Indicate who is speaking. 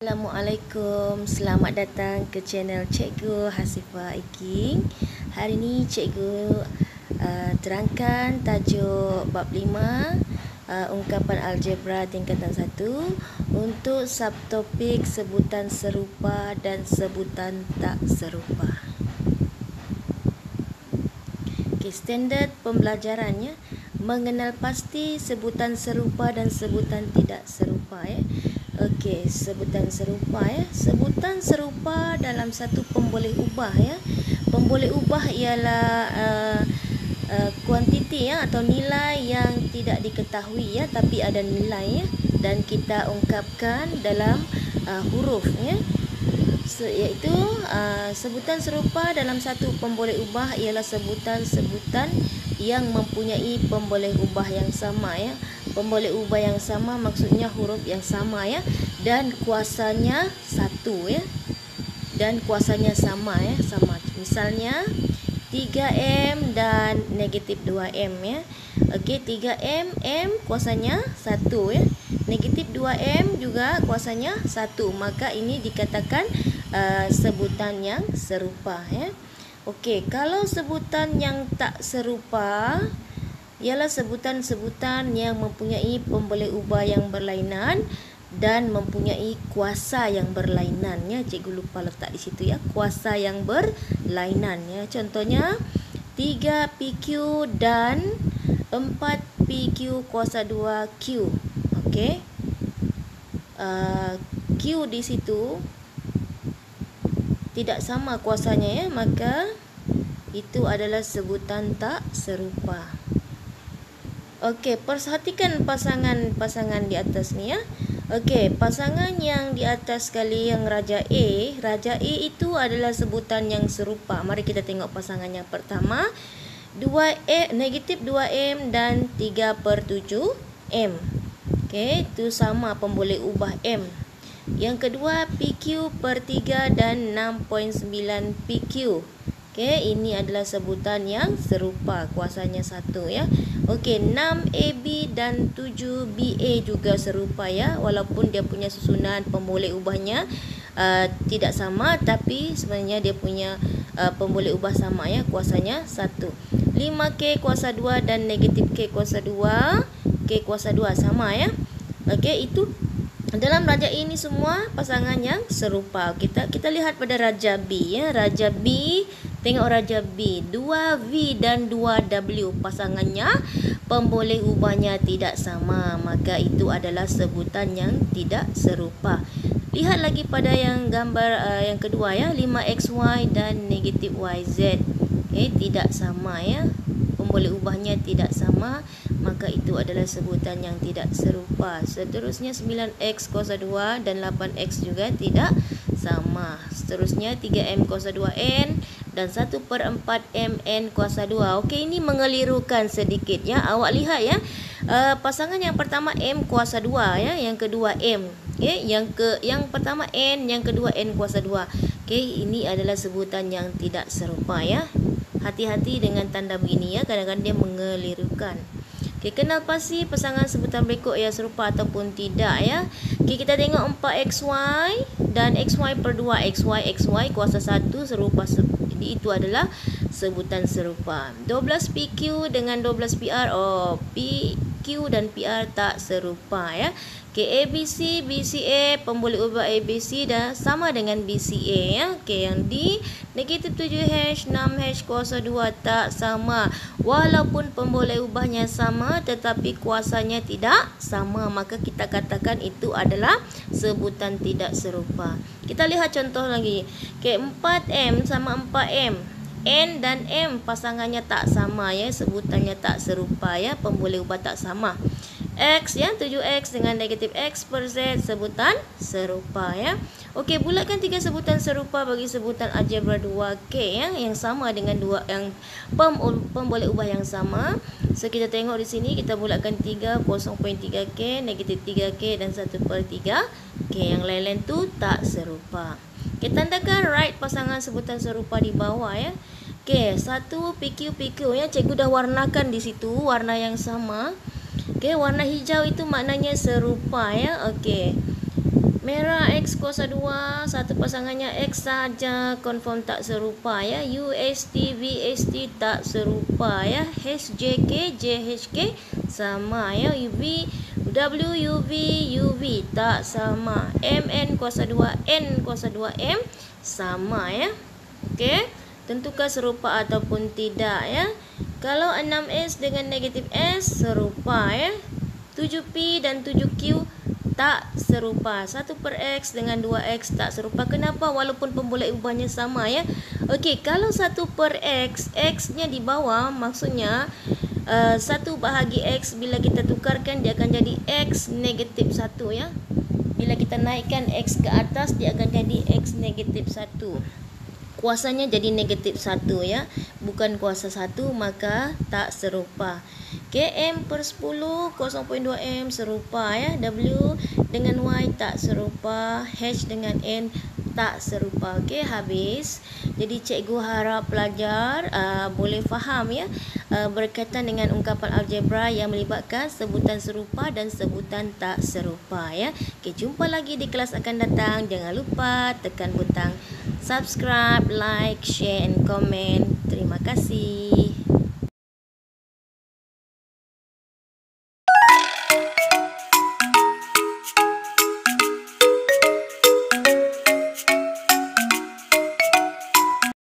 Speaker 1: Assalamualaikum, selamat datang ke channel Cikgu Hasifah Iking. Hari ini Cikgu terangkan tajuk bab 5 ungkapan algebra tingkatan 1 untuk subtopik sebutan serupa dan sebutan tak serupa. Okay, standard pembelajarannya mengenal pasti sebutan serupa dan sebutan tidak serupa ya. Okey, sebutan serupa ya. Sebutan serupa dalam satu pemboleh ubah ya. Pemboleh ubah ialah kuantiti ya atau nilai yang tidak diketahui ya tapi ada nilai ya dan kita ungkapkan dalam huruf ya. Iaitu sebutan serupa dalam satu pemboleh ubah ialah sebutan-sebutan yang mempunyai pemboleh ubah yang sama ya. Pemboleh ubah yang sama maksudnya huruf yang sama ya dan kuasanya satu ya. Dan kuasanya sama ya, sama. Misalnya 3M dan negatif 2M ya. Okey, 3M, M kuasanya 1 ya. Negatif 2M juga kuasanya 1. Maka ini dikatakan sebutan yang serupa ya. Okey, kalau sebutan yang tak serupa ialah sebutan-sebutan yang mempunyai pemboleh ubah yang berlainan dan mempunyai kuasa yang berlainan ya. Cikgu lupa letak di situ ya, kuasa yang berlainan ya. Contohnya 3PQ dan 4PQ kuasa 2Q. Okey. Q di situ tidak sama kuasanya ya, maka itu adalah sebutan tak serupa. Okey, perhatikan pasangan di atas ni ya. Okey, pasangan yang di atas sekali yang Raja A itu adalah sebutan yang serupa. Mari kita tengok pasangan yang pertama. Negatif 2M dan 3/7M. Okey, itu sama pemboleh ubah M. Yang kedua PQ/3 dan 6.9PQ. Okey, ini adalah sebutan yang serupa, kuasanya 1 ya. Okey, 6AB dan 7BA juga serupa ya, walaupun dia punya susunan pemboleh ubahnya tidak sama tapi sebenarnya dia punya pemboleh ubah sama ya, kuasanya 1. 5K kuasa 2 dan negatif K kuasa 2, K kuasa 2 sama ya. Okey, itu dalam raja ini semua pasangan yang serupa. Kita lihat pada raja B ya. Raja B, tengok raja B, 2V dan 2W pasangannya pemboleh ubahnya tidak sama, maka itu adalah sebutan yang tidak serupa. Lihat lagi pada yang gambar yang kedua ya, 5XY dan negatif YZ. Okey, tidak sama ya. Pemboleh ubahnya tidak sama, maka itu adalah sebutan yang tidak serupa. Seterusnya 9X kuasa 2 dan 8X juga tidak sama. Seterusnya 3M kuasa 2N dan 1/4MN kuasa 2. Okey, ini mengelirukan sedikit ya. Awak lihat ya. Pasangan yang pertama M kuasa 2 ya, yang kedua M. Okey, yang pertama N, yang kedua N kuasa 2. Okey, ini adalah sebutan yang tidak serupa ya. Hati-hati dengan tanda begini ya, kadang-kadang dia mengelirukan. Okey, kenal pasti pasangan sebutan berikut ia serupa ataupun tidak ya. Okey, kita tengok 4XY dan XY/2 XY kuasa 1 serupa. Jadi itu adalah sebutan serupa. 12PQ dengan 12PR, PQ dan PR tak serupa ya. Okey, ABC, BCA, pemboleh ubah ABC dah sama dengan BCA ya. Okey, yang D negatif 7H, 6H kuasa 2 tak sama. Walaupun pemboleh ubahnya sama tetapi kuasanya tidak sama, maka kita katakan itu adalah sebutan tidak serupa. Kita lihat contoh lagi. Okey, 4M sama 4M. N dan M pasangannya tak sama ya, sebutannya tak serupa ya, pemboleh ubah tak sama. X ya, 7X dengan negatif X per Z sebutan serupa ya. Okey, bulatkan 3 sebutan serupa bagi sebutan algebra 2K ya, yang sama dengan yang boleh ubah yang sama. So kita tengok di sini, kita bulatkan 3, 0.3K, negatif 3K dan 1/3K. Yang lain-lain tu tak serupa. Okey, tandakan right pasangan sebutan serupa di bawah ya. Okey, 1 PQ ya, cikgu dah warnakan di situ warna yang sama. Okey, warna hijau itu maknanya serupa ya. Okey. Merah X kuasa 2, satu pasangannya X saja, confirm tak serupa ya. UST, VST tak serupa ya. HJK, JHK sama ya. W, UV, UV tak sama. MN kuasa 2, N kuasa 2M sama ya. Okey. Tentukan serupa ataupun tidak ya. Kalau 6S dengan negatif S serupa ya. 7P dan 7Q tak serupa. 1/X dengan 2X tak serupa. Kenapa? Walaupun pemboleh ubahnya sama ya. Okey, kalau 1/X, X-nya di bawah, maksudnya 1 bahagi X bila kita tukarkan dia akan jadi X negatif 1 ya. Bila kita naikkan X ke atas dia akan jadi X negatif 1. Kuasanya jadi negatif 1 ya, bukan kuasa 1, maka tak serupa. Km per 10, 0.2M serupa ya. W dengan Y tak serupa. H dengan N tak serupa. Okey, habis. Jadi cikgu harap pelajar boleh faham ya, berkaitan dengan ungkapan algebra yang melibatkan sebutan serupa dan sebutan tak serupa ya. Okey, jumpa lagi di kelas akan datang. Jangan lupa tekan butang subscribe, like, share and comment. Terima kasih.